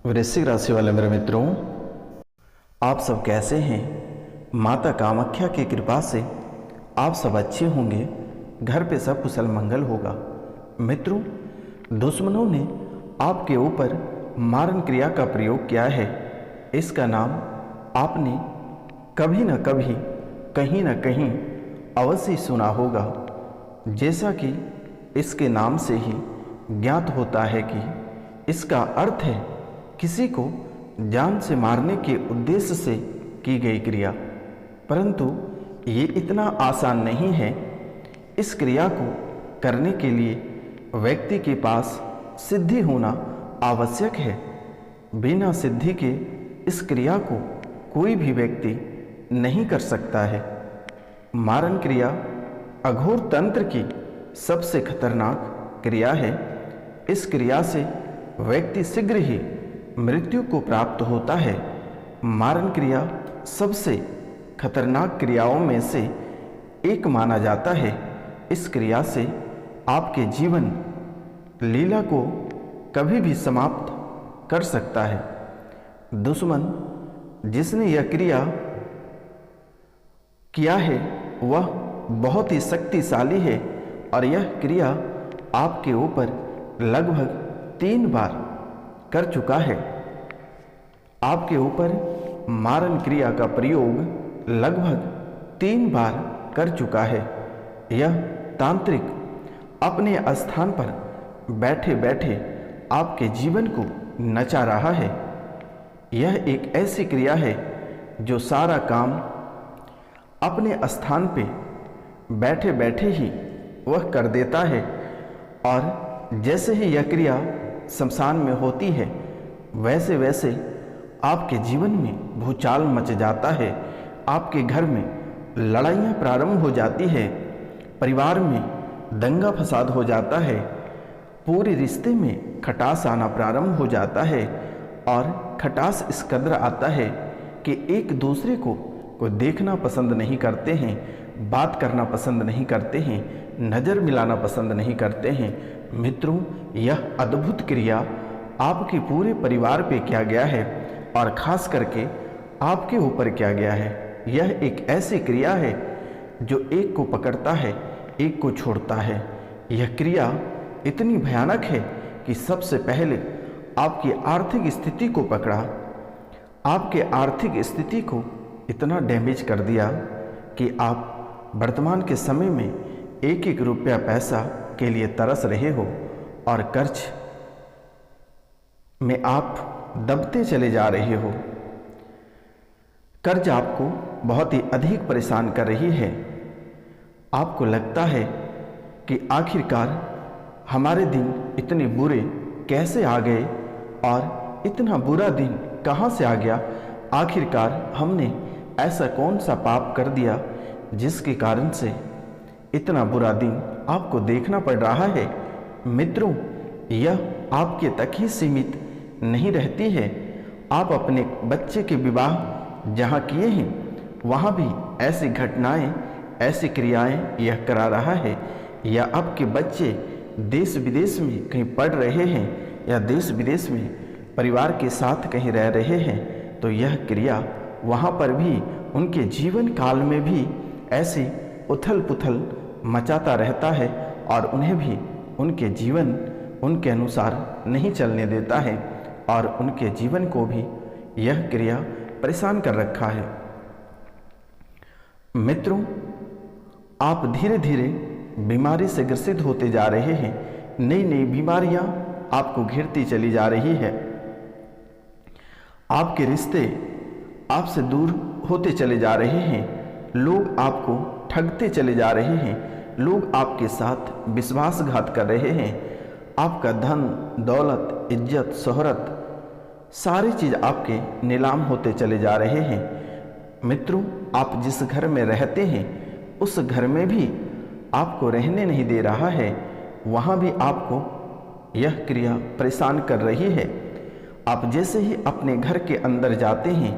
वृश्चिक राशि वाले मेरे मित्रों, आप सब कैसे हैं। माता कामाख्या की कृपा से आप सब अच्छे होंगे। घर पे सब कुशल मंगल होगा। मित्रों, दुश्मनों ने आपके ऊपर मारन क्रिया का प्रयोग किया है। इसका नाम आपने कभी न कभी कहीं न कहीं अवश्य सुना होगा। जैसा कि इसके नाम से ही ज्ञात होता है कि इसका अर्थ है किसी को जान से मारने के उद्देश्य से की गई क्रिया। परंतु ये इतना आसान नहीं है। इस क्रिया को करने के लिए व्यक्ति के पास सिद्धि होना आवश्यक है। बिना सिद्धि के इस क्रिया को कोई भी व्यक्ति नहीं कर सकता है। मारन क्रिया अघोर तंत्र की सबसे खतरनाक क्रिया है। इस क्रिया से व्यक्ति शीघ्र ही मृत्यु को प्राप्त होता है। मारन क्रिया सबसे खतरनाक क्रियाओं में से एक माना जाता है। इस क्रिया से आपके जीवन लीला को कभी भी समाप्त कर सकता है। दुश्मन जिसने यह क्रिया किया है वह बहुत ही शक्तिशाली है और यह क्रिया आपके ऊपर लगभग 3 बार कर चुका है। आपके ऊपर मारन क्रिया का प्रयोग लगभग 3 बार कर चुका है। यह तांत्रिक अपने स्थान पर बैठे बैठे आपके जीवन को नचा रहा है। यह एक ऐसी क्रिया है जो सारा काम अपने स्थान पे बैठे बैठे ही वह कर देता है और जैसे ही यह क्रिया शमशान में होती है वैसे वैसे आपके जीवन में भूचाल मच जाता है। आपके घर में लड़ाइयाँ प्रारंभ हो जाती है। परिवार में दंगा फसाद हो जाता है। पूरे रिश्ते में खटास आना प्रारंभ हो जाता है और खटास इस कदर आता है कि एक दूसरे को देखना पसंद नहीं करते हैं, बात करना पसंद नहीं करते हैं, नज़र मिलाना पसंद नहीं करते हैं। मित्रों, यह अद्भुत क्रिया आपके पूरे परिवार पे किया गया है और ख़ास करके आपके ऊपर किया गया है। यह एक ऐसी क्रिया है जो एक को पकड़ता है, एक को छोड़ता है। यह क्रिया इतनी भयानक है कि सबसे पहले आपकी आर्थिक स्थिति को पकड़ा, आपके आर्थिक स्थिति को इतना डैमेज कर दिया कि आप वर्तमान के समय में एक एक रुपया पैसा के लिए तरस रहे हो और कर्ज में आप दबते चले जा रहे हो। कर्ज आपको बहुत ही अधिक परेशान कर रही है। आपको लगता है कि आखिरकार हमारे दिन इतने बुरे कैसे आ गए और इतना बुरा दिन कहाँ से आ गया। आखिरकार हमने ऐसा कौन सा पाप कर दिया जिसके कारण से इतना बुरा दिन आपको देखना पड़ रहा है। मित्रों, यह आपके तक ही सीमित नहीं रहती है। आप अपने बच्चे के विवाह जहाँ किए हैं वहाँ भी ऐसी घटनाएं, ऐसी क्रियाएं यह करा रहा है। या आपके बच्चे देश विदेश में कहीं पढ़ रहे हैं या देश विदेश में परिवार के साथ कहीं रह रहे हैं तो यह क्रिया वहाँ पर भी उनके जीवन काल में भी ऐसी उथल पुथल मचाता रहता है और उन्हें भी उनके जीवन उनके अनुसार नहीं चलने देता है और उनके जीवन को भी यह क्रिया परेशान कर रखा है। मित्रों, आप धीरे धीरे बीमारी से ग्रसित होते जा रहे हैं। नई नई बीमारियां आपको घेरती चली जा रही है। आपके रिश्ते आपसे दूर होते चले जा रहे हैं। लोग आपको ठगते चले जा रहे हैं। लोग आपके साथ विश्वासघात कर रहे हैं। आपका धन दौलत इज्जत शोहरत सारी चीज़ आपके नीलाम होते चले जा रहे हैं। मित्रों, आप जिस घर में रहते हैं उस घर में भी आपको रहने नहीं दे रहा है। वहाँ भी आपको यह क्रिया परेशान कर रही है। आप जैसे ही अपने घर के अंदर जाते हैं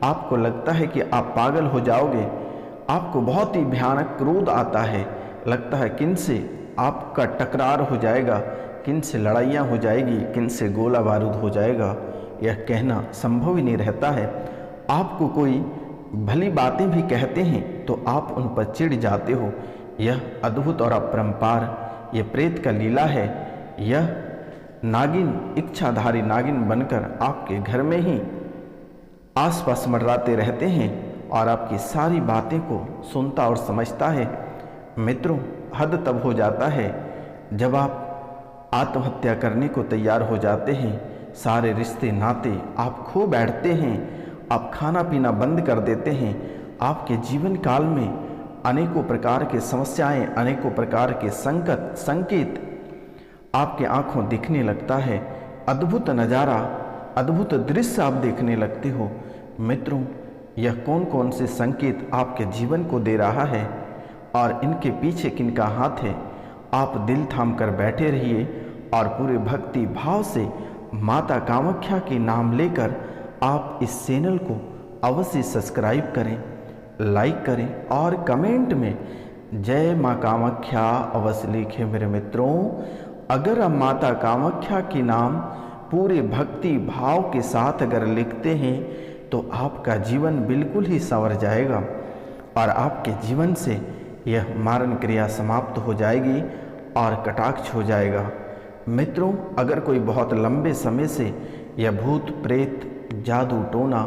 आपको लगता है कि आप पागल हो जाओगे। आपको बहुत ही भयानक क्रोध आता है। लगता है किन से आपका टकरार हो जाएगा, किन से लड़ाइयाँ हो जाएगी, किन से गोला बारूद हो जाएगा। यह कहना संभव ही नहीं रहता है। आपको कोई भली बातें भी कहते हैं तो आप उन पर चिढ़ जाते हो। यह अद्भुत और अपरंपार यह प्रेत का लीला है। यह नागिन इच्छाधारी नागिन बनकर आपके घर में ही आसपास मंडराते रहते हैं और आपकी सारी बातें को सुनता और समझता है। मित्रों, हद तब हो जाता है जब आप आत्महत्या करने को तैयार हो जाते हैं। सारे रिश्ते नाते आप खो बैठते हैं। आप खाना पीना बंद कर देते हैं। आपके जीवन काल में अनेकों प्रकार के समस्याएं, अनेकों प्रकार के संकेत आपके आंखों दिखने लगता है। अद्भुत नज़ारा, अद्भुत दृश्य आप देखने लगते हो। मित्रों, यह कौन कौन से संकेत आपके जीवन को दे रहा है और इनके पीछे किनका हाथ है, आप दिल थाम कर बैठे रहिए और पूरे भक्ति भाव से माता कामाख्या के नाम लेकर आप इस चैनल को अवश्य सब्सक्राइब करें, लाइक करें और कमेंट में जय माँ कामाख्या अवश्य लिखें। मेरे मित्रों, अगर आप माता कामाख्या के नाम पूरे भक्ति भाव के साथ अगर लिखते हैं तो आपका जीवन बिल्कुल ही संवर जाएगा और आपके जीवन से यह मारण क्रिया समाप्त हो जाएगी और कटाक्ष हो जाएगा। मित्रों, अगर कोई बहुत लंबे समय से यह भूत प्रेत, जादू टोना,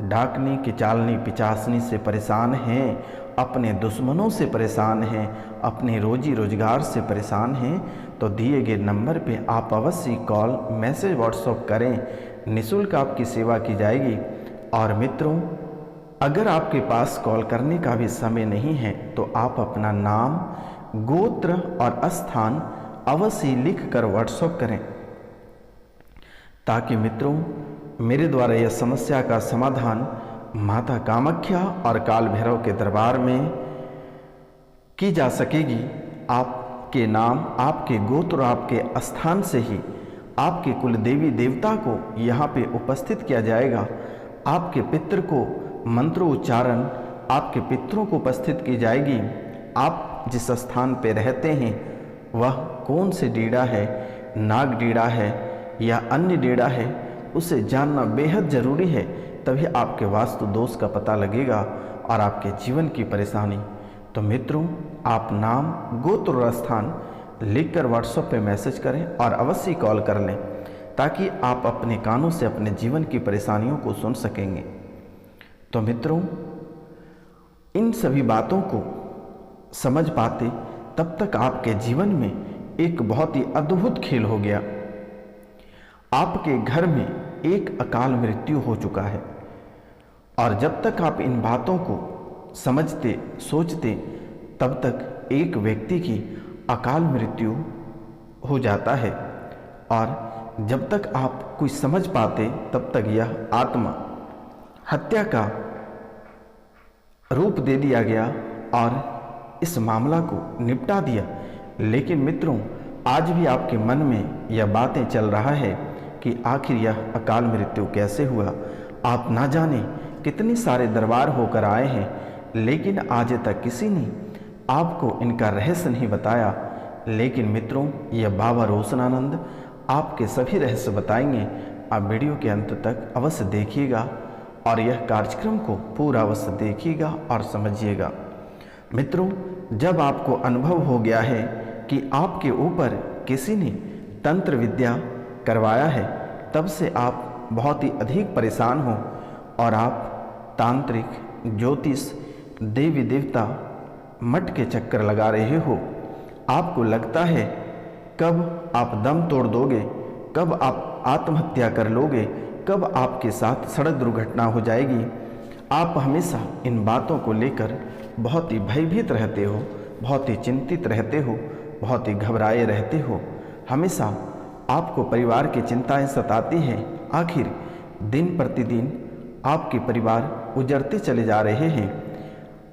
डाकनी किचालनी पिचासनी से परेशान हैं, अपने दुश्मनों से परेशान हैं, अपने रोजी रोजगार से परेशान हैं, तो दिए गए नंबर पे आप अवश्य कॉल मैसेज व्हाट्सएप करें। निःशुल्क आपकी सेवा की जाएगी। और मित्रों, अगर आपके पास कॉल करने का भी समय नहीं है तो आप अपना नाम, गोत्र और स्थान अवश्य लिख कर व्हाट्सएप करें, ताकि मित्रों मेरे द्वारा यह समस्या का समाधान माता कामाख्या और काल भैरव के दरबार में की जा सकेगी। आपके नाम, आपके गोत्र, आपके स्थान से ही आपके कुल देवी देवता को यहाँ पे उपस्थित किया जाएगा। आपके पितृ को मंत्रोच्चारण, आपके पितरों को उपस्थित की जाएगी। आप जिस स्थान पे रहते हैं वह कौन से डीड़ा है, नाग डीड़ा है या अन्य डीड़ा है, उसे जानना बेहद ज़रूरी है। तभी आपके वास्तु दोष का पता लगेगा और आपके जीवन की परेशानी। तो मित्रों, आप नाम, गोत्र और स्थान लिखकर व्हाट्सएप पे मैसेज करें और अवश्य कॉल कर लें, ताकि आप अपने कानों से अपने जीवन की परेशानियों को सुन सकेंगे। तो मित्रों, इन सभी बातों को समझ पाते तब तक आपके जीवन में एक बहुत ही अद्भुत खेल हो गया। आपके घर में एक अकाल मृत्यु हो चुका है और जब तक आप इन बातों को समझते सोचते तब तक एक व्यक्ति की अकाल मृत्यु हो जाता है और जब तक आप कुछ समझ पाते तब तक यह आत्मा हत्या का रूप दे दिया गया और इस मामला को निपटा दिया। लेकिन मित्रों, आज भी आपके मन में यह बातें चल रहा है कि आखिर यह अकाल मृत्यु कैसे हुआ। आप ना जाने कितने सारे दरबार होकर आए हैं, लेकिन आज तक किसी ने आपको इनका रहस्य नहीं बताया। लेकिन मित्रों, यह बाबा रोशनानंद आपके सभी रहस्य बताएंगे। आप वीडियो के अंत तक अवश्य देखिएगा और यह कार्यक्रम को पूरा अवश्य देखिएगा और समझिएगा। मित्रों, जब आपको अनुभव हो गया है कि आपके ऊपर किसी ने तंत्र विद्या करवाया है, तब से आप बहुत ही अधिक परेशान हो और आप तांत्रिक, ज्योतिष, देवी देवता, मठ के चक्कर लगा रहे हो। आपको लगता है कब आप दम तोड़ दोगे, कब आप आत्महत्या कर लोगे, कब आपके साथ सड़क दुर्घटना हो जाएगी। आप हमेशा इन बातों को लेकर बहुत ही भयभीत रहते हो, बहुत ही चिंतित रहते हो, बहुत ही घबराए रहते हो। हमेशा आपको परिवार की चिंताएं सताती हैं। आखिर दिन प्रतिदिन आपके परिवार उजड़ते चले जा रहे हैं।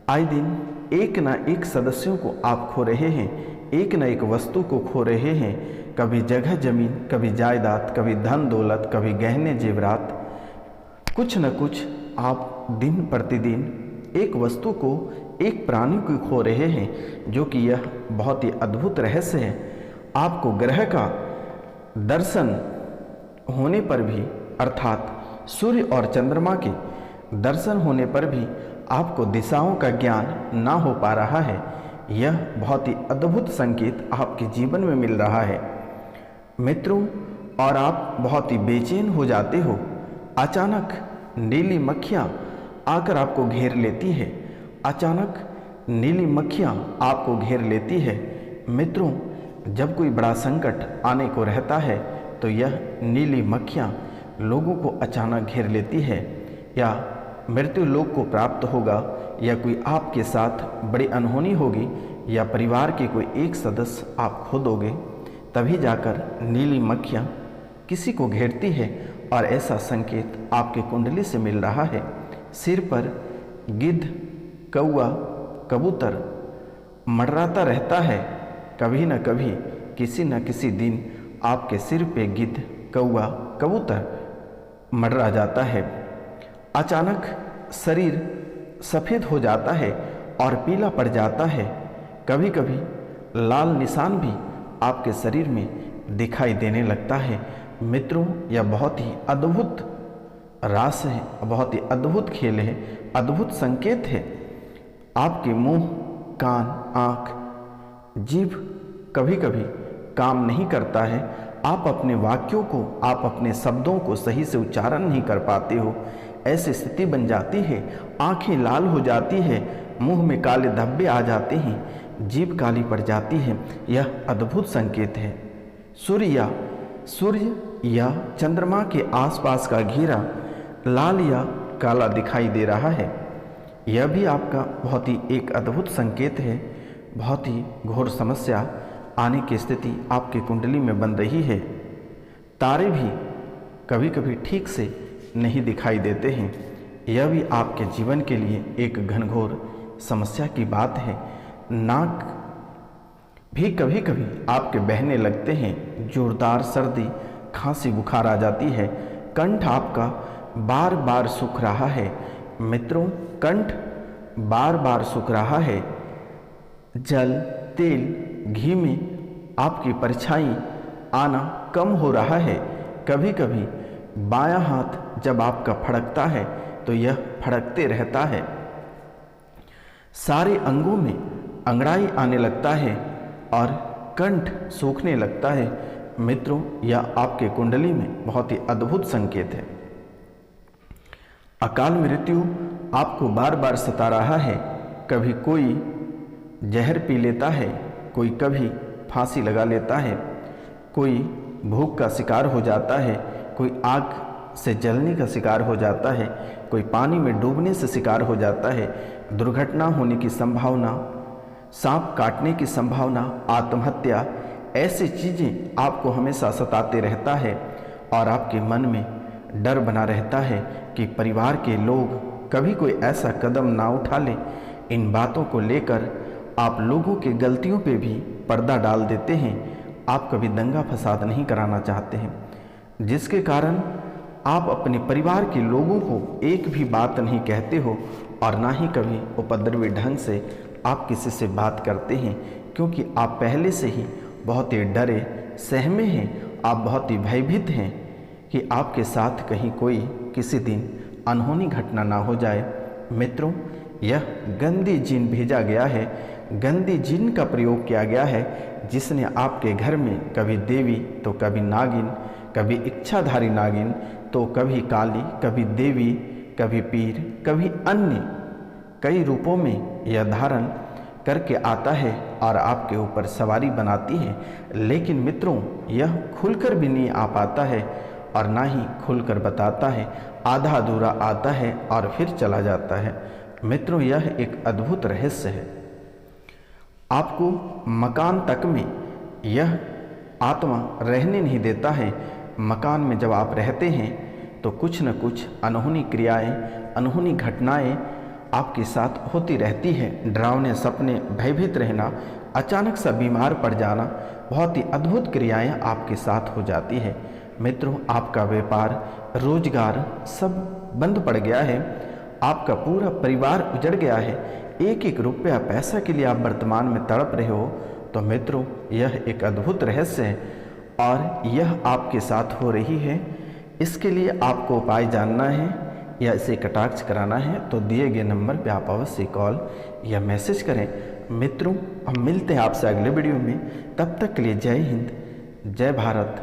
आए दिन एक न एक सदस्यों को आप खो रहे हैं, एक न एक वस्तु को खो रहे हैं। कभी जगह जमीन, कभी जायदाद, कभी धन दौलत, कभी गहने जेवरात, कुछ न कुछ आप दिन प्रतिदिन एक वस्तु को, एक प्राणी को खो रहे हैं, जो कि यह बहुत ही अद्भुत रहस्य है। आपको ग्रह का दर्शन होने पर भी अर्थात सूर्य और चंद्रमा के दर्शन होने पर भी आपको दिशाओं का ज्ञान ना हो पा रहा है, यह बहुत ही अद्भुत संकेत आपके जीवन में मिल रहा है मित्रों। और आप बहुत ही बेचैन हो जाते हो। अचानक नीली मक्खियाँ आकर आपको घेर लेती है। अचानक नीली मक्खियाँ आपको घेर लेती है मित्रों। जब कोई बड़ा संकट आने को रहता है तो यह नीली मक्खियाँ लोगों को अचानक घेर लेती है, या मृत्यु लोक को प्राप्त होगा, या कोई आपके साथ बड़ी अनहोनी होगी, या परिवार के कोई एक सदस्य आप खो दोगे, तभी जाकर नीली मक्खियाँ किसी को घेरती है। और ऐसा संकेत आपके कुंडली से मिल रहा है। सिर पर गिद्ध, कौआ, कबूतर मंडराता रहता है। कभी न कभी किसी न किसी दिन आपके सिर पे गिद्ध, कौआ, कबूतर मंडरा जाता है। अचानक शरीर सफ़ेद हो जाता है और पीला पड़ जाता है। कभी कभी लाल निशान भी आपके शरीर में दिखाई देने लगता है मित्रों। यह बहुत ही अद्भुत रास है, बहुत ही अद्भुत खेल है, अद्भुत संकेत है। आपके मुंह, कान, आँख, जीभ कभी कभी काम नहीं करता है। आप अपने वाक्यों को, आप अपने शब्दों को सही से उच्चारण नहीं कर पाते हो। ऐसी स्थिति बन जाती है। आंखें लाल हो जाती है, मुंह में काले धब्बे आ जाते हैं, जीभ काली पड़ जाती है। यह अद्भुत संकेत है। सूर्य या चंद्रमा के आसपास का घेरा लाल या काला दिखाई दे रहा है। यह भी आपका बहुत ही एक अद्भुत संकेत है। बहुत ही घोर समस्या आने की स्थिति आपकी कुंडली में बन रही है। तारे भी कभी कभी ठीक से नहीं दिखाई देते हैं। यह भी आपके जीवन के लिए एक घनघोर समस्या की बात है। नाक भी कभी कभी आपके बहने लगते हैं। जोरदार सर्दी, खांसी, बुखार आ जाती है। कंठ आपका बार बार सूख रहा है मित्रों। कंठ बार बार सूख रहा है। जल, तेल, घी में आपकी परछाई आना कम हो रहा है। कभी कभी बायां हाथ जब आपका फड़कता है तो यह फड़कते रहता है। सारे अंगों में अंगड़ाई आने लगता है और कंठ सूखने लगता है मित्रों। यह आपके कुंडली में बहुत ही अद्भुत संकेत है। अकाल मृत्यु आपको बार बार सता रहा है। कभी कोई जहर पी लेता है, कोई कभी फांसी लगा लेता है, कोई भूख का शिकार हो जाता है, कोई आग से जलने का शिकार हो जाता है, कोई पानी में डूबने से शिकार हो जाता है, दुर्घटना होने की संभावना, सांप काटने की संभावना, आत्महत्या, ऐसी चीज़ें आपको हमेशा सताते रहता है। और आपके मन में डर बना रहता है कि परिवार के लोग कभी कोई ऐसा कदम ना उठा ले। इन बातों को लेकर आप लोगों की गलतियों पे भी पर्दा डाल देते हैं। आप कभी दंगा फसाद नहीं कराना चाहते हैं, जिसके कारण आप अपने परिवार के लोगों को एक भी बात नहीं कहते हो और ना ही कभी उपद्रवी ढंग से आप किसी से बात करते हैं, क्योंकि आप पहले से ही बहुत ही डरे सहमे हैं। आप बहुत ही भयभीत हैं कि आपके साथ कहीं कोई किसी दिन अनहोनी घटना ना हो जाए। मित्रों, यह गंदी जिन भेजा गया है, गंदी जिन का प्रयोग किया गया है, जिसने आपके घर में कभी देवी तो कभी नागिन, कभी इच्छाधारी नागिन तो कभी काली, कभी देवी, कभी पीर, कभी अन्य कई रूपों में यह धारण करके आता है और आपके ऊपर सवारी बनाती है। लेकिन मित्रों, यह खुलकर भी नहीं आ पाता है और ना ही खुलकर बताता है। आधा अधूरा आता है और फिर चला जाता है। मित्रों, यह एक अद्भुत रहस्य है। आपको मकान तक में यह आत्मा रहने नहीं देता है। मकान में जब आप रहते हैं तो कुछ न कुछ अनहोनी क्रियाएं, अनहोनी घटनाएं आपके साथ होती रहती है। डरावने सपने, भयभीत रहना, अचानक सा बीमार पड़ जाना, बहुत ही अद्भुत क्रियाएं आपके साथ हो जाती है। मित्रों, आपका व्यापार, रोजगार सब बंद पड़ गया है। आपका पूरा परिवार उजड़ गया है। एक एक रुपया पैसा के लिए आप वर्तमान में तड़प रहे हो। तो मित्रों, यह एक अद्भुत रहस्य है और यह आपके साथ हो रही है। इसके लिए आपको उपाय जानना है या इसे कटाक्ष कराना है तो दिए गए नंबर पे आप अवश्य कॉल या मैसेज करें। मित्रों, हम मिलते हैं आपसे अगले वीडियो में। तब तक के लिए जय हिंद, जय भारत,